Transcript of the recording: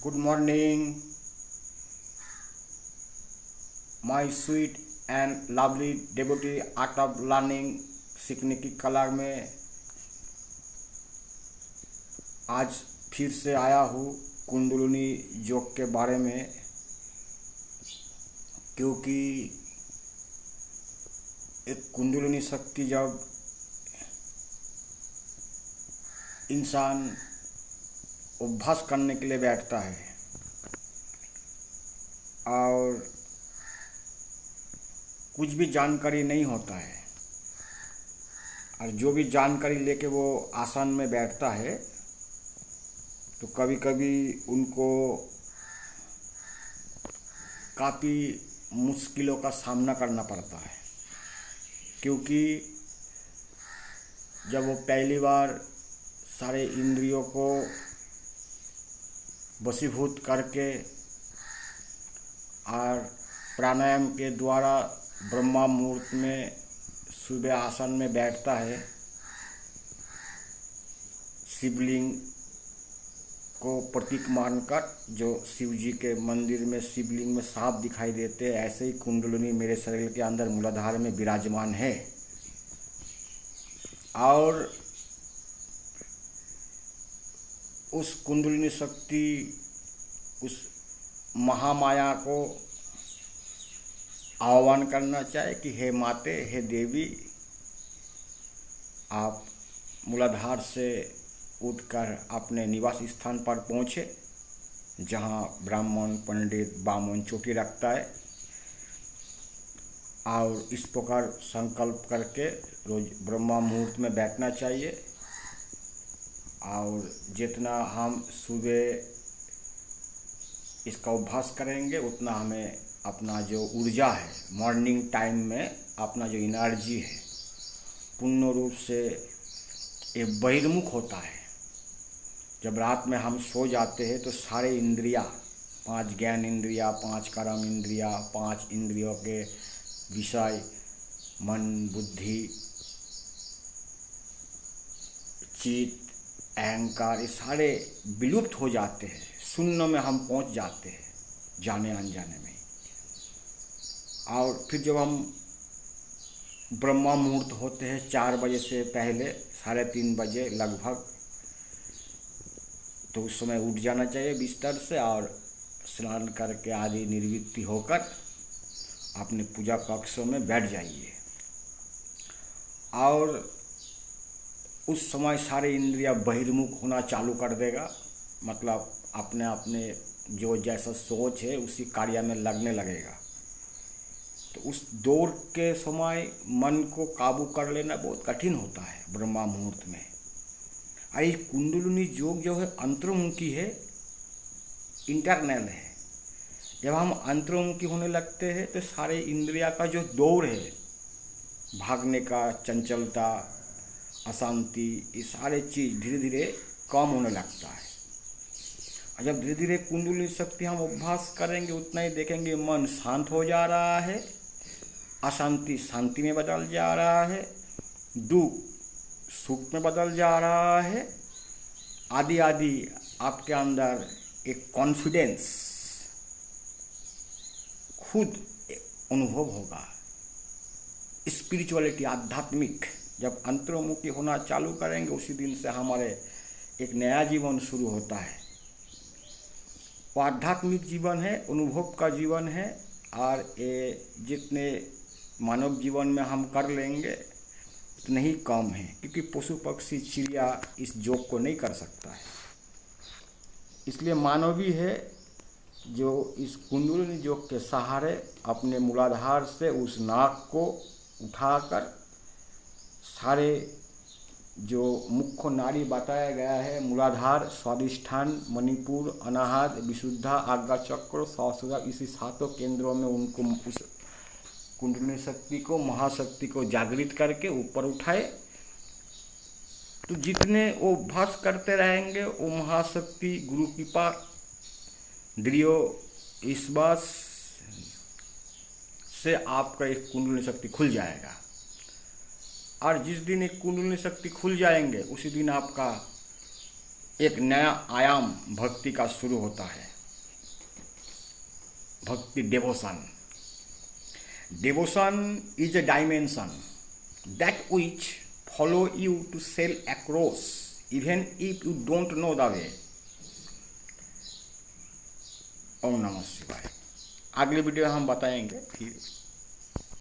Good morning, my sweet and lovely devotee art of learning सीखने की कला में आज फिर से आया हूँ कुंडलिनी योग के बारे में, क्योंकि एक कुंडलिनी शक्ति जब इंसान अभ्यास करने के लिए बैठता है और कुछ भी जानकारी नहीं होता है, और जो भी जानकारी लेके वो आसन में बैठता है तो कभी कभी उनको काफ़ी मुश्किलों का सामना करना पड़ता है। क्योंकि जब वो पहली बार सारे इंद्रियों को वशीभूत करके और प्राणायाम के द्वारा ब्रह्मा मुहूर्त में सुबह आसन में बैठता है, शिवलिंग को प्रतीक मानकर, जो शिव जी के मंदिर में शिवलिंग में साफ दिखाई देते हैं, ऐसे ही कुंडलिनी मेरे शरीर के अंदर मूलाधार में विराजमान है। और उस कुंडलिनी शक्ति, उस महामाया को आह्वान करना चाहे कि हे माते, हे देवी, आप मूलाधार से उठकर अपने निवास स्थान पर पहुँचे, जहाँ ब्राह्मण पंडित बामन चोटी रखता है, और इस प्रकार संकल्प करके रोज ब्रह्मा मुहूर्त में बैठना चाहिए। और जितना हम सुबह इसका अभ्यास करेंगे उतना हमें अपना जो ऊर्जा है, मॉर्निंग टाइम में अपना जो एनर्जी है पूर्ण रूप से ये बहिर्मुख होता है। जब रात में हम सो जाते हैं तो सारे इंद्रियां, 5 ज्ञान इंद्रिया, 5 कर्म इंद्रिया, 5 इंद्रियों के विषय मन, बुद्धि, चित्त, अहंकार, ये सारे विलुप्त हो जाते हैं, शून्य में हम पहुंच जाते हैं जाने अनजाने में। और फिर जब हम ब्रह्मा मुहूर्त होते हैं 4 बजे से पहले 3:30 बजे लगभग, तो उस समय उठ जाना चाहिए बिस्तर से और स्नान करके आदि निर्वृत्ति होकर अपने पूजा कक्षों में बैठ जाइए। और उस समय सारे इंद्रियां बहिर्मुख होना चालू कर देगा, मतलब अपने अपने जो जैसा सोच है उसी कार्य में लगने लगेगा। तो उस दौर के समय मन को काबू कर लेना बहुत कठिन होता है ब्रह्मा मुहूर्त में। आई कुंडलिनी योग जो है अंतर्मुखी है, इंटरनल है। जब हम अंतर्मुखी होने लगते हैं तो सारे इंद्रिया का जो दौर है, भागने का, चंचलता, अशांति, ये सारे चीज़ धीरे धीरे कम होने लगता है। और जब धीरे धीरे कुंडलिनी शक्ति हम अभ्यास करेंगे उतना ही देखेंगे मन शांत हो जा रहा है, अशांति शांति में बदल जा रहा है, दुख सुख में बदल जा रहा है, आदि आदि। आपके अंदर एक कॉन्फिडेंस खुद अनुभव होगा। स्पिरिचुअलिटी, आध्यात्मिक जब अंतर्मुखी होना चालू करेंगे उसी दिन से हमारे एक नया जीवन शुरू होता है। वो आध्यात्मिक जीवन है, अनुभव का जीवन है। और ये जितने मानव जीवन में हम कर लेंगे उतने ही कम है, क्योंकि पशु पक्षी चिड़िया इस योग को नहीं कर सकता है। इसलिए मानवी है जो इस कुंडलिनी योग के सहारे अपने मूलाधार से उस नाक को उठाकर सारे जो मुख्य नाड़ी बताया गया है, मूलाधार, स्वादिष्ठान, मणिपुर, अनाहत, विशुद्धा, आज्ञा चक्र, सहस्रार, इसी 7 केंद्रों में उनको उस कुंडलिनी शक्ति को, महाशक्ति को जागृत करके ऊपर उठाए। तो जितने वो अभ्यास करते रहेंगे वो महाशक्ति गुरु कृपा दृढ़ विश्वास से आपका एक कुंडलिनी शक्ति खुल जाएगा। और जिस दिन एक कुंडलिनी शक्ति खुल जाएंगे उसी दिन आपका एक नया आयाम भक्ति का शुरू होता है। भक्ति devotion. Devotion is a dimension that which follow you to sail across even if you don't know the way. ओम नमः शिवाय। अगले वीडियो हम बताएंगे फिर